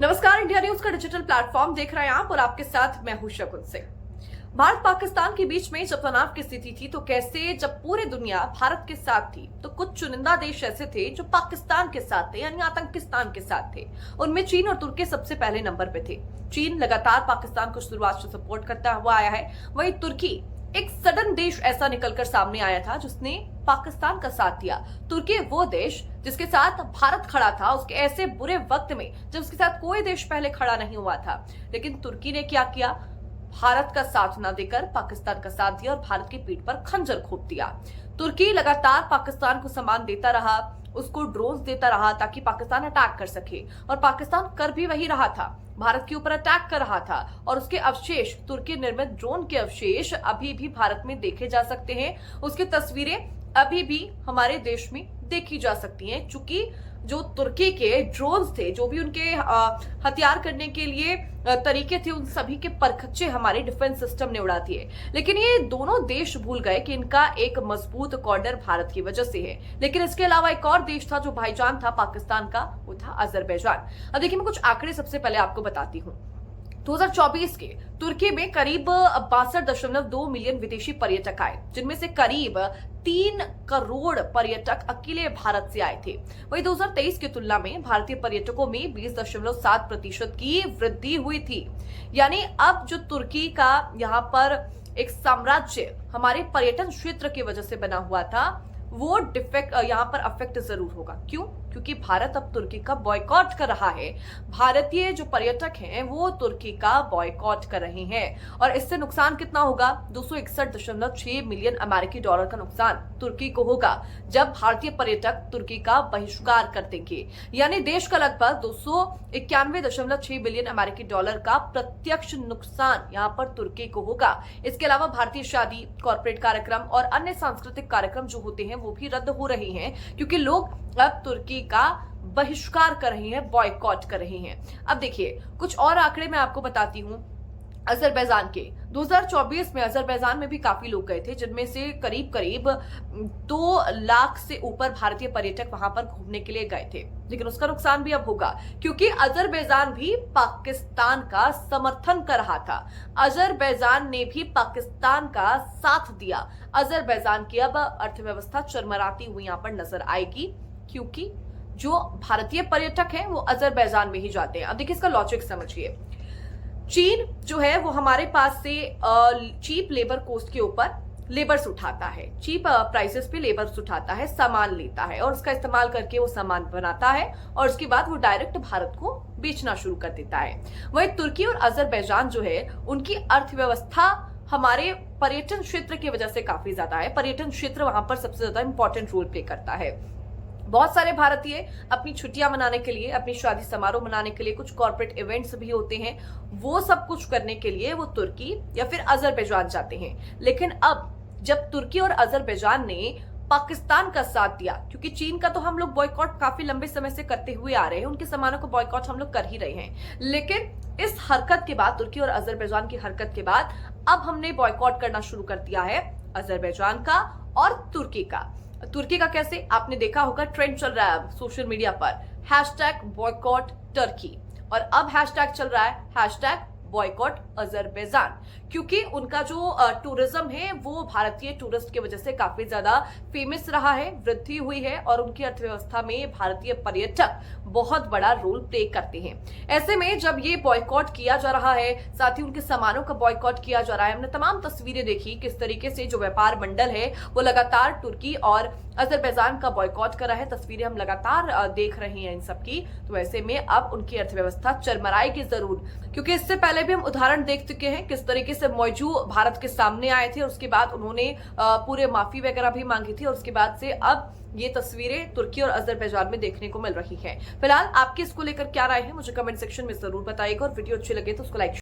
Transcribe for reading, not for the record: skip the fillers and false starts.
नमस्कार, India news का digital platform देख रहे हैं आप और आपके साथ मैं हूं शकुन सिंह। भारत पाकिस्तान के बीच में जब तनाव की स्थिति थी तो कैसे जब पूरी दुनिया भारत के साथ थी तो कुछ चुनिंदा देश ऐसे थे जो पाकिस्तान के साथ थे, यानी आतंकिस्तान के साथ थे। उनमें चीन और तुर्की सबसे पहले नंबर पे थे। चीन लगातार पाकिस्तान को शुरुआत से सपोर्ट करता हुआ आया है, वहीं तुर्की एक सडन देश ऐसा निकलकर सामने आया था जिसने पाकिस्तान का साथ दिया। तुर्की वो देश जिसके साथ भारत खड़ा था उसके ऐसे बुरे वक्त में जब उसके साथ कोई देश पहले खड़ा नहीं हुआ था, लेकिन तुर्की ने क्या किया, भारत का साथ न देकर पाकिस्तान का साथ दिया और भारत की पीठ पर खंजर घोंप दिया। तुर्की लगातार पाकिस्तान को सामान देता रहा, उसको ड्रोन्स देता रहा ताकि पाकिस्तान अटैक कर सके, और पाकिस्तान कर भी वही रहा था, भारत के ऊपर अटैक कर रहा था। और उसके अवशेष, तुर्की निर्मित ड्रोन के अवशेष अभी भी भारत में देखे जा सकते हैं। उसकी तस्वीरें अभी भी हमारे देश में देखी जा सकती हैं, चूंकि जो तुर्की के ड्रोन्स थे, जो भी उनके हथियार करने के लिए तरीके थे, उन सभी के परखच्चे हमारे डिफेंस सिस्टम ने उड़ा दिए। लेकिन ये दोनों देश भूल गए कि इनका एक मजबूत कॉर्डर भारत की वजह से है। लेकिन इसके अलावा एक और देश था जो भाईजान था पाकिस्तान का, वो था अजरबैजान। अब देखिए, मैं कुछ आंकड़े सबसे पहले आपको बताती हूँ। 2024 के तुर्की में करीब 62.2 मिलियन विदेशी पर्यटक आए, जिनमें से करीब 3 करोड़ पर्यटक अकेले भारत से आए थे। वहीं 2023 की तुलना में भारतीय पर्यटकों में 20.7% की वृद्धि हुई थी। यानी अब जो तुर्की का यहाँ पर एक साम्राज्य हमारे पर्यटन क्षेत्र की वजह से बना हुआ था, वो डिफेक्ट यहाँ पर अफेक्ट जरूर होगा। क्यों? क्योंकि भारत अब तुर्की का बॉयकॉट कर रहा है। भारतीय जो पर्यटक हैं वो तुर्की का बॉयकॉट कर रहे हैं, और इससे नुकसान कितना होगा? 261.6 मिलियन अमेरिकी डॉलर का नुकसान तुर्की को होगा जब भारतीय पर्यटक तुर्की का बहिष्कार कर देंगे। यानी देश का लगभग 291.6 बिलियन अमेरिकी डॉलर का प्रत्यक्ष नुकसान यहाँ पर तुर्की को होगा। इसके अलावा भारतीय शादी, कॉर्पोरेट कार्यक्रम और अन्य सांस्कृतिक कार्यक्रम जो होते हैं वो भी रद्द हो रहे हैं, क्योंकि लोग अब तुर्की का बहिष्कार कर रहे हैं, बॉयकॉट कर रहे हैं। अब देखिए, कुछ और आंकड़े मैं आपको बताती हूँ। अजरबैजान के 2024 में अजरबैजान में भी काफी लोग गए थे, जिनमें से करीब 2 लाख से ऊपर भारतीय पर्यटक वहां पर घूमने के लिए गए थे। लेकिन उसका नुकसान भी अब होगा, क्योंकि अजरबैजान भी पाकिस्तान का समर्थन कर रहा था। अजरबैजान ने भी पाकिस्तान का साथ दिया। अजरबैजान की अब अर्थव्यवस्था चरमराती हुई यहाँ पर नजर आएगी, क्योंकि जो भारतीय पर्यटक हैं वो अजरबैजान में ही जाते हैं। अब देखिए, इसका लॉजिक समझिए। चीन जो है वो हमारे पास से चीप लेबर कोस्ट के ऊपर लेबर्स उठाता है, चीप प्राइसेस पे लेबर्स उठाता है, सामान लेता है और उसका इस्तेमाल करके वो सामान बनाता है, और उसके बाद वो डायरेक्ट भारत को बेचना शुरू कर देता है। वहीं तुर्की और अजरबैजान जो है, उनकी अर्थव्यवस्था हमारे पर्यटन क्षेत्र की वजह से काफी ज्यादा है। पर्यटन क्षेत्र वहां पर सबसे ज्यादा इंपॉर्टेंट रोल प्ले करता है। बहुत सारे भारतीय अपनी छुट्टियां मनाने के लिए, अपनी शादी समारोह मनाने के लिए, कुछ कॉर्पोरेट इवेंट्स भी होते हैं, वो सब कुछ करने के लिए वो तुर्की या फिर अजरबैजान जाते हैं। लेकिन अब जब तुर्की और अजरबैजान ने पाकिस्तान का साथ दिया, क्योंकि चीन का तो हम लोग बॉयकॉट काफी लंबे समय से करते हुए आ रहे हैं, उनके सामानों को बॉयकॉट हम लोग कर ही रहे हैं, लेकिन इस हरकत के बाद, तुर्की और अजरबैजान की हरकत के बाद, अब हमने बॉयकॉट करना शुरू कर दिया है अजरबैजान का और तुर्की का। तुर्की का कैसे? आपने देखा होगा, ट्रेंड चल रहा है सोशल मीडिया पर, #बॉयकॉट टर्की, और अब हैशटैग चल रहा है #बॉयकॉट अजरबैजान, क्योंकि उनका जो टूरिज्म है वो भारतीय टूरिस्ट की वजह से काफी ज्यादा फेमस रहा है, वृद्धि हुई है, और उनकी अर्थव्यवस्था में भारतीय पर्यटक बहुत बड़ा रोल प्ले करते हैं। ऐसे में जब ये बॉयकॉट किया जा रहा है, साथ ही उनके सामानों का बॉयकॉट किया जा रहा है, हमने तमाम तस्वीरें देखी किस तरीके से जो व्यापार मंडल है वो लगातार तुर्की और अजरबैजान का बॉयकॉट कर रहा है। तस्वीरें हम लगातार देख रहे हैं इन सब की। तो ऐसे में अब उनकी अर्थव्यवस्था चरमराएगी जरूर, क्योंकि इससे पहले भी हम उदाहरण देख चुके हैं किस तरीके से मौजू भारत के सामने आए थे, और उसके बाद उन्होंने पूरे माफी वगैरह भी मांगी थी, और उसके बाद से अब ये तस्वीरें तुर्की और अजरबैजान में देखने को मिल रही हैं। फिलहाल आपकी इसको लेकर क्या राय है, मुझे कमेंट सेक्शन में जरूर बताइएगा, और वीडियो अच्छी लगे तो उसको लाइक